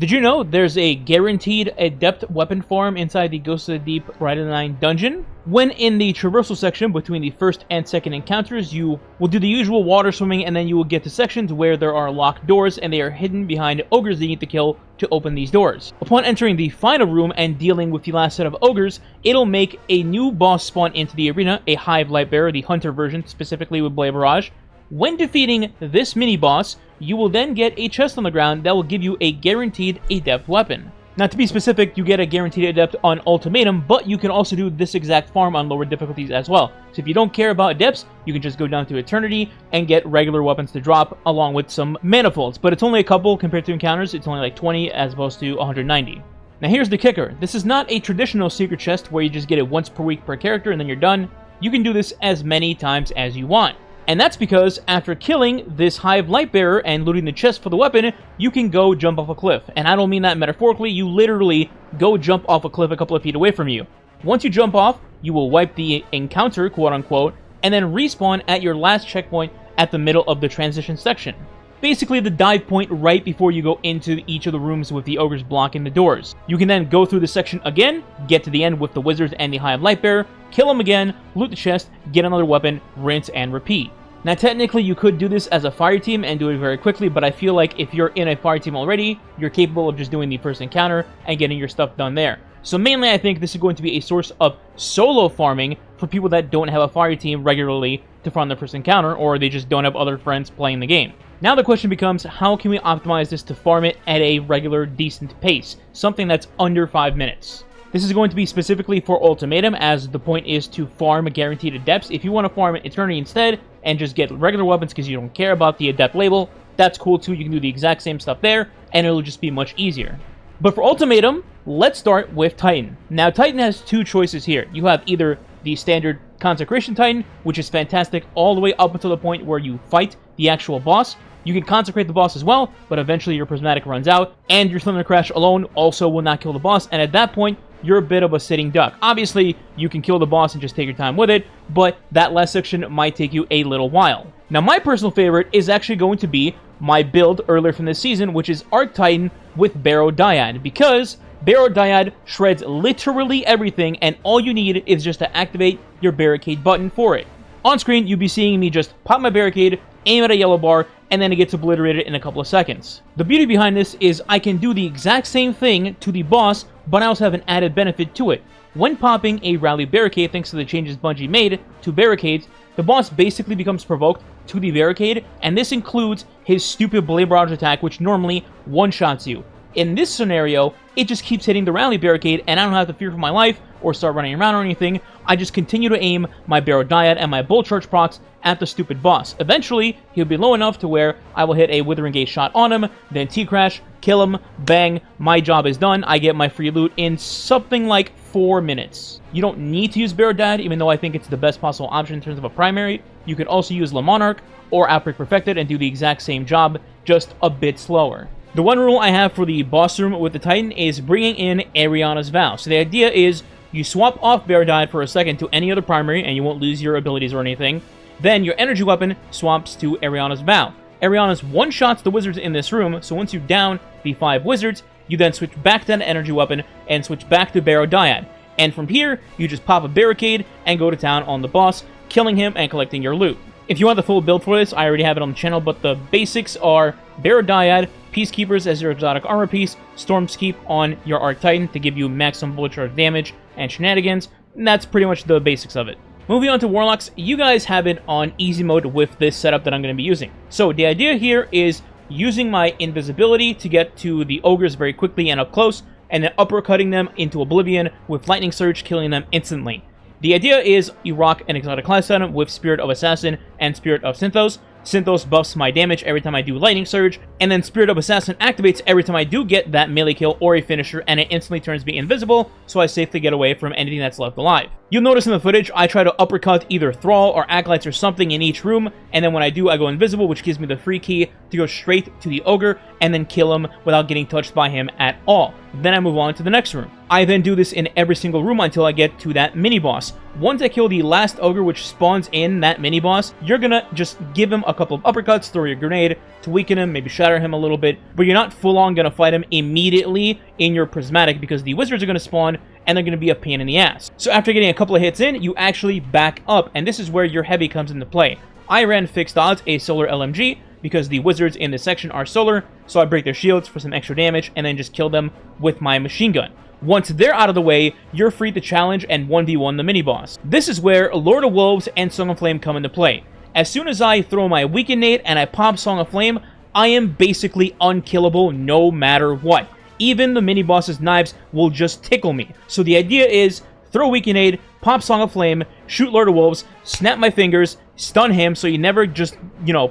Did you know there's a guaranteed Adept weapon farm inside the Ghost of the Deep Rite of the Nine dungeon? When in the traversal section between the first and second encounters, you will do the usual water swimming, and then you will get to sections where there are locked doors and they are hidden behind ogres that you need to kill to open these doors. Upon entering the final room and dealing with the last set of ogres, it'll make a new boss spawn into the arena, a Hive Lightbearer, the hunter version, specifically with Blade Barrage. When defeating this mini-boss, you will then get a chest on the ground that will give you a guaranteed Adept weapon. Now, to be specific, you get a guaranteed Adept on Ultimatum, but you can also do this exact farm on lower difficulties as well. So if you don't care about Adepts, you can just go down to Eternity and get regular weapons to drop along with some manifolds. But it's only a couple compared to encounters. It's only like 20 as opposed to 190. Now here's the kicker. This is not a traditional secret chest where you just get it once per week per character and then you're done. You can do this as many times as you want. And that's because after killing this Hive Lightbearer and looting the chest for the weapon, you can go jump off a cliff. And I don't mean that metaphorically, you literally go jump off a cliff a couple of feet away from you. Once you jump off, you will wipe the encounter, quote-unquote, and then respawn at your last checkpoint at the middle of the transition section. Basically the dive point right before you go into each of the rooms with the ogres blocking the doors. You can then go through the section again, get to the end with the wizards and the Hive Lightbearer, kill them again, loot the chest, get another weapon, rinse and repeat. Now technically you could do this as a fire team and do it very quickly, but I feel like if you're in a fire team already, you're capable of just doing the first encounter and getting your stuff done there. So mainly I think this is going to be a source of solo farming for people that don't have a fire team regularly to farm their first encounter, or they just don't have other friends playing the game. Now the question becomes, how can we optimize this to farm it at a regular, decent pace? Something that's under 5 minutes. This is going to be specifically for Ultimatum, as the point is to farm guaranteed Adepts. If you want to farm Eternity instead, and just get regular weapons because you don't care about the Adept label, that's cool too. You can do the exact same stuff there, and it'll just be much easier. But for Ultimatum, let's start with Titan. Now, Titan has two choices here. You have either the standard Consecration Titan, which is fantastic all the way up until the point where you fight the actual boss. You can consecrate the boss as well, but eventually your Prismatic runs out, and your Thunder Crash alone also will not kill the boss, and at that point, you're a bit of a sitting duck. Obviously, you can kill the boss and just take your time with it, but that last section might take you a little while. Now, my personal favorite is actually going to be my build earlier from this season, which is Arc Titan with Barrow Dyad, because Barrow Dyad shreds literally everything, and all you need is just to activate your barricade button for it. On screen, you'll be seeing me just pop my barricade, aim at a yellow bar, and then it gets obliterated in a couple of seconds. The beauty behind this is I can do the exact same thing to the boss, but I also have an added benefit to it. When popping a rally barricade thanks to the changes Bungie made to barricades, the boss basically becomes provoked to the barricade, and this includes his stupid Blade Barrage attack, which normally one-shots you. In this scenario, it just keeps hitting the rally barricade, and I don't have to fear for my life or start running around or anything. I just continue to aim my Barrow Dyad and my Bolt Charge procs at the stupid boss. Eventually, he'll be low enough to where I will hit a Withering Gaze shot on him, then T-Crash, kill him, bang, my job is done. I get my free loot in something like 4 minutes. You don't need to use Barrow Dyad, even though I think it's the best possible option in terms of a primary. You can also use Le Monarch or Outbreak Perfected and do the exact same job, just a bit slower. The one rule I have for the boss room with the Titan is bringing in Ariana's Vow. So the idea is you swap off Barrow Dyad for a second to any other primary, and you won't lose your abilities or anything. Then your energy weapon swaps to Ariana's Vow. Ariana's one-shots the wizards in this room, so once you down the 5 wizards, you then switch back to that energy weapon and switch back to Barrow Dyad. And from here, you just pop a barricade and go to town on the boss, killing him and collecting your loot. If you want the full build for this, I already have it on the channel, but the basics are Barrow Dyad, Peacekeepers as your exotic armor piece, Storm's Keep on your Arc Titan to give you maximum bullet charge damage and shenanigans, and that's pretty much the basics of it. Moving on to Warlocks, you guys have it on easy mode with this setup that I'm going to be using. So the idea here is using my invisibility to get to the ogres very quickly and up close, and then uppercutting them into oblivion with Lightning Surge, killing them instantly. The idea is you rock an exotic class item with Spirit of Assassin and Spirit of Synthos. Synthos buffs my damage every time I do Lightning Surge, and then Spirit of Assassin activates every time I do get that melee kill or a finisher, and it instantly turns me invisible, so I safely get away from anything that's left alive. You'll notice in the footage, I try to uppercut either Thrall or Acolytes or something in each room, and then when I do, I go invisible, which gives me the free key to go straight to the Ogre, and then kill him without getting touched by him at all. then I move on to the next room. I then do this in every single room until I get to that mini-boss. Once I kill the last ogre which spawns in that mini-boss, you're gonna just give him a couple of uppercuts, throw your grenade to weaken him, maybe shatter him a little bit, but you're not full-on gonna fight him immediately in your prismatic because the wizards are gonna spawn and they're gonna be a pain in the ass. So after getting a couple of hits in, you actually back up, and this is where your heavy comes into play. I ran fixed odds, a solar LMG, because the wizards in this section are solar, so I break their shields for some extra damage and then just kill them with my machine gun. Once they're out of the way, you're free to challenge and 1v1 the mini-boss. This is where Lord of Wolves and Song of Flame come into play. As soon as I throw my Weaken Nade and I pop Song of Flame, I am basically unkillable no matter what. Even the mini-boss's knives will just tickle me. So the idea is, throw Weaken Nade, pop Song of Flame, shoot Lord of Wolves, snap my fingers, stun him so he never just,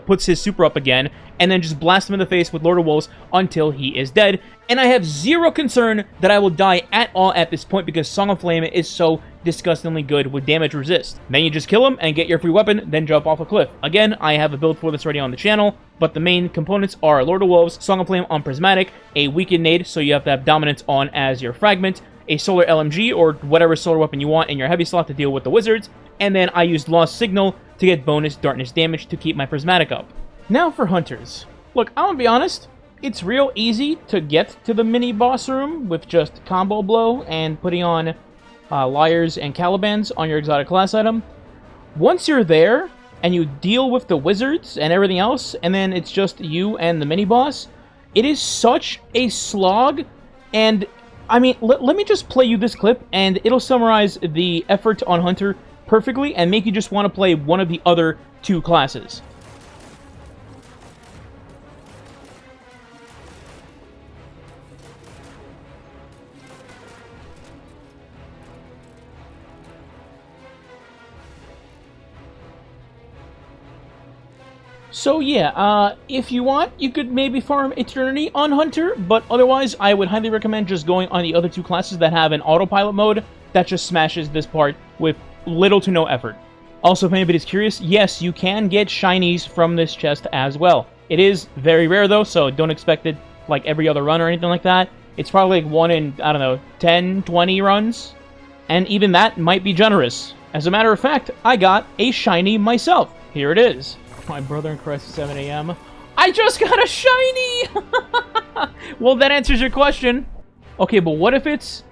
puts his super up again, and then just blast him in the face with Lord of Wolves until he is dead. And I have zero concern that I will die at all at this point because Song of Flame is so disgustingly good with damage resist. Then you just kill him and get your free weapon, then jump off a cliff. Again, I have a build for this already on the channel, but the main components are Lord of Wolves, Song of Flame on Prismatic, a Weakened Nade, so you have to have Dominance on as your fragment, a solar LMG or whatever solar weapon you want in your heavy slot to deal with the wizards, and then I used Lost Signal to get bonus darkness damage to keep my prismatic up. Now for hunters. Look, I'm gonna be honest, it's real easy to get to the mini boss room with just combo blow and putting on Liars and Calibans on your exotic class item. Once you're there and you deal with the wizards and everything else, and then it's just you and the mini boss, it is such a slog. And I mean, let me just play you this clip, and it'll summarize the effort on Hunter perfectly and make you just want to play one of the other two classes. So yeah, if you want, you could maybe farm Eternity on Hunter, but otherwise I would highly recommend just going on the other two classes that have an autopilot mode that just smashes this part with little to no effort. Also, if anybody's curious, yes, you can get shinies from this chest as well. It is very rare though, so don't expect it like every other run or anything like that. It's probably like 1 in, I don't know, 10, 20 runs, and even that might be generous. As a matter of fact, I got a shiny myself. Here it is. My brother in Christ at 7 a.m. I just got a shiny! Well, that answers your question. Okay, but what if it's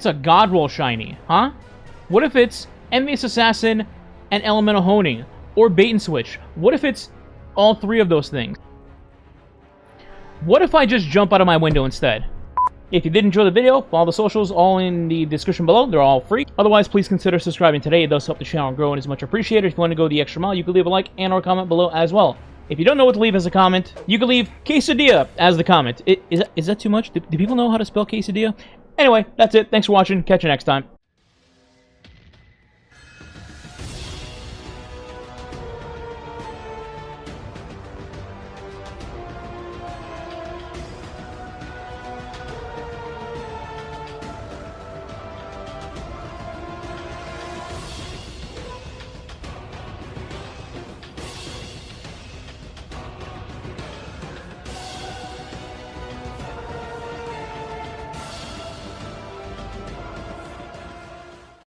a God Roll shiny, huh? What if it's Envious Assassin and Elemental Honing? Or Bait and Switch? What if it's all three of those things? What if I just jump out of my window instead? If you did enjoy the video, follow the socials all in the description below. They're all free. Otherwise, please consider subscribing today. It does help the channel grow and is much appreciated. If you want to go the extra mile, you can leave a like and or comment below as well. If you don't know what to leave as a comment, you can leave quesadilla as the comment. Is that too much? Do people know how to spell quesadilla? Anyway, that's it. Thanks for watching. Catch you next time.